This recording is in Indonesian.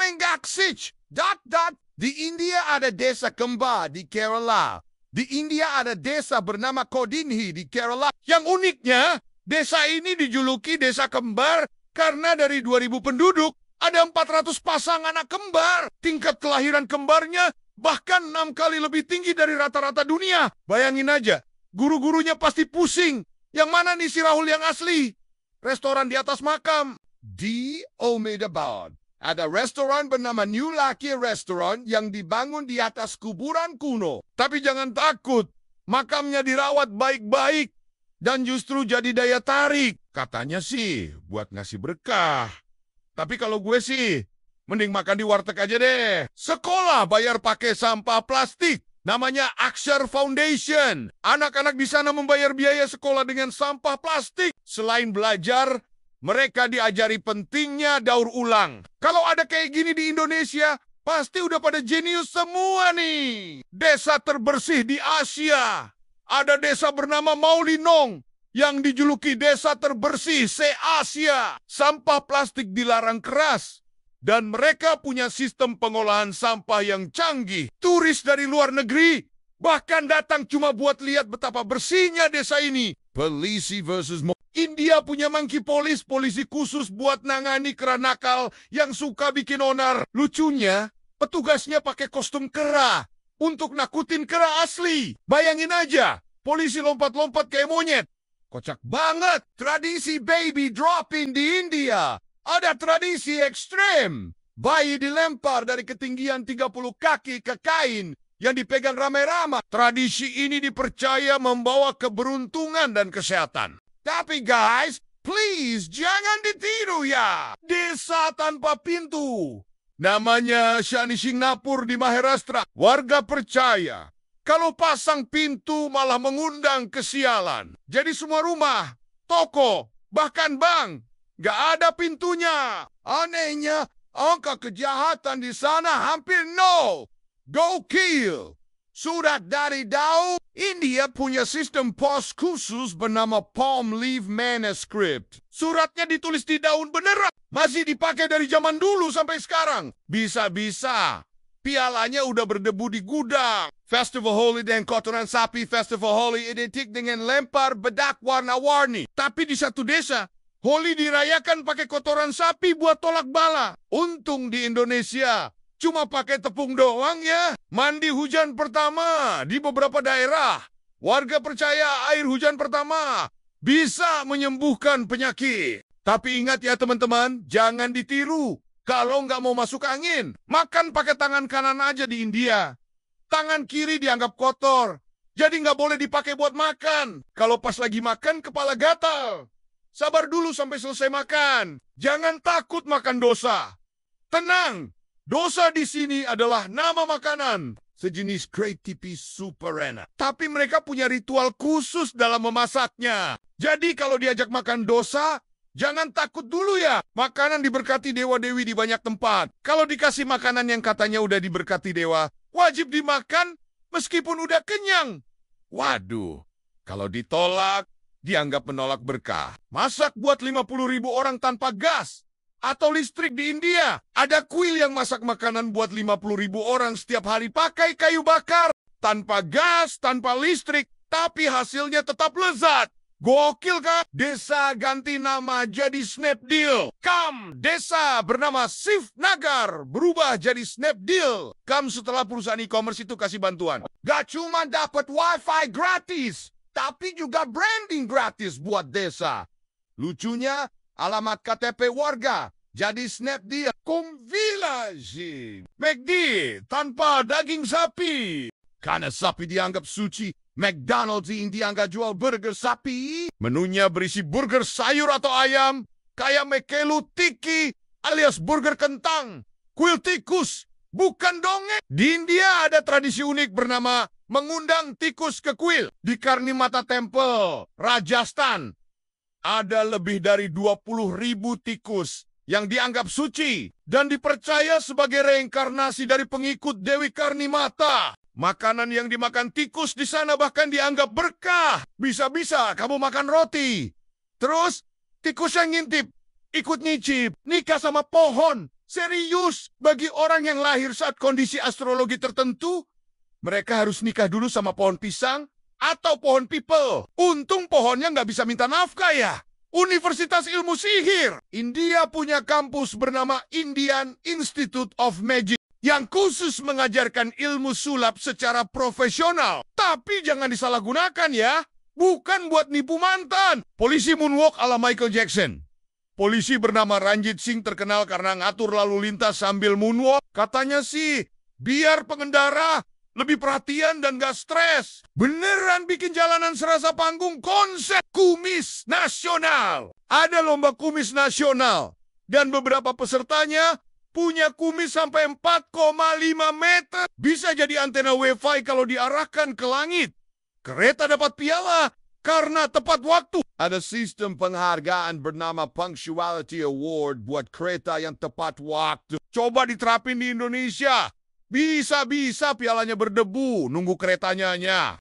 Mengaksich. Di India ada desa kembar di Kerala. Di India ada desa bernama Kodinhi di Kerala. Yang uniknya, desa ini dijuluki desa kembar karena dari 2000 penduduk, ada 400 pasang anak kembar. Tingkat kelahiran kembarnya bahkan 6 kali lebih tinggi dari rata-rata dunia. Bayangin aja, guru-gurunya pasti pusing. Yang mana nih si Rahul yang asli? Restoran di atas makam. Di Ahmedabad ada restoran bernama New Lucky Restaurant yang dibangun di atas kuburan kuno. Tapi jangan takut, makamnya dirawat baik-baik dan justru jadi daya tarik. Katanya sih buat ngasih berkah. Tapi kalau gue sih, mending makan di warteg aja deh. Sekolah bayar pakai sampah plastik. Namanya Akshar Foundation. Anak-anak di sana membayar biaya sekolah dengan sampah plastik. Selain belajar, mereka diajari pentingnya daur ulang. Kalau ada kayak gini di Indonesia, pasti udah pada jenius semua nih. Desa terbersih di Asia. Ada desa bernama Maulinong yang dijuluki desa terbersih se-Asia. Sampah plastik dilarang keras. Dan mereka punya sistem pengolahan sampah yang canggih. Turis dari luar negeri bahkan datang cuma buat lihat betapa bersihnya desa ini. Polisi versus India punya monkey police, polisi khusus buat nangani kera nakal yang suka bikin onar. Lucunya, petugasnya pakai kostum kera untuk nakutin kera asli. Bayangin aja, polisi lompat-lompat kayak monyet. Kocak banget. Tradisi baby dropping di India. Ada tradisi ekstrem. Bayi dilempar dari ketinggian 30 kaki ke kain yang dipegang ramai-ramai. Tradisi ini dipercaya membawa keberuntungan dan kesehatan. Tapi guys, please jangan ditiru ya. Desa tanpa pintu. Namanya Shani Singapura di Maharashtra. Warga percaya kalau pasang pintu malah mengundang kesialan. Jadi semua rumah, toko, bahkan bank, gak ada pintunya. Anehnya, angka kejahatan di sana hampir nol. Go kill. Surat dari Dao, India punya sistem pos khusus bernama Palm Leaf Manuscript. Suratnya ditulis di daun beneran. Masih dipakai dari zaman dulu sampai sekarang. Bisa-bisa pialanya udah berdebu di gudang. Festival Holi dan kotoran sapi. Festival Holi identik dengan lempar bedak warna-warni. Tapi di satu desa, Holi dirayakan pakai kotoran sapi buat tolak bala. Untung di Indonesia cuma pakai tepung doang ya. Mandi hujan pertama di beberapa daerah. Warga percaya air hujan pertama bisa menyembuhkan penyakit. Tapi ingat ya teman-teman, jangan ditiru. Kalau nggak mau masuk angin, makan pakai tangan kanan aja di India. Tangan kiri dianggap kotor. Jadi nggak boleh dipakai buat makan. Kalau pas lagi makan, kepala gatal. Sabar dulu sampai selesai makan. Jangan takut makan dosa. Tenang. Dosa di sini adalah nama makanan, sejenis crepe tipis super enak. Tapi mereka punya ritual khusus dalam memasaknya. Jadi kalau diajak makan dosa, jangan takut dulu ya. Makanan diberkati dewa-dewi di banyak tempat. Kalau dikasih makanan yang katanya udah diberkati dewa, wajib dimakan meskipun udah kenyang. Waduh, kalau ditolak, dianggap menolak berkah. Masak buat 50.000 orang tanpa gas atau listrik di India. Ada kuil yang masak makanan buat 50.000 orang setiap hari pakai kayu bakar. Tanpa gas, tanpa listrik, tapi hasilnya tetap lezat. Gokil kan? Desa ganti nama jadi Snapdeal. Desa bernama Sifnagar berubah jadi Snapdeal. Setelah perusahaan e-commerce itu kasih bantuan. Gak cuma dapat wifi gratis, tapi juga branding gratis buat desa. Lucunya, alamat KTP warga jadi Snapdeal Village. McD tanpa daging sapi. Karena sapi dianggap suci, McDonald's di India nggak jual burger sapi. Menunya berisi burger sayur atau ayam, kayak Mekelu Tiki alias burger kentang. Kuil tikus, bukan dongeng. Di India ada tradisi unik bernama mengundang tikus ke kuil. Di Karnimata Temple, Rajasthan, ada lebih dari 20.000 tikus yang dianggap suci dan dipercaya sebagai reinkarnasi dari pengikut Dewi Karnimata. Makanan yang dimakan tikus di sana bahkan dianggap berkah. Bisa-bisa kamu makan roti. Terus tikus yang ngintip ikut nyicip, nikah sama pohon Serius, bagi orang yang lahir saat kondisi astrologi tertentu, mereka harus nikah dulu sama pohon pisang atau pohon pipel. Untung pohonnya nggak bisa minta nafkah ya. Universitas Ilmu Sihir. India punya kampus bernama Indian Institute of Magic yang khusus mengajarkan ilmu sulap secara profesional. Tapi jangan disalahgunakan ya. Bukan buat nipu mantan. Polisi moonwalk ala Michael Jackson. Polisi bernama Ranjit Singh terkenal karena ngatur lalu lintas sambil moonwalk. Katanya sih, biar pengendara lebih perhatian dan gak stres. Beneran bikin jalanan serasa panggung. Konsep kumis nasional. Ada lomba kumis nasional. Dan beberapa pesertanya punya kumis sampai 4,5 meter. Bisa jadi antena wifi kalau diarahkan ke langit. Kereta dapat piala karena tepat waktu. Ada sistem penghargaan bernama Punctuality Award buat kereta yang tepat waktu. Coba diterapin di Indonesia. Bisa-bisa pialanya berdebu, nunggu keretanya.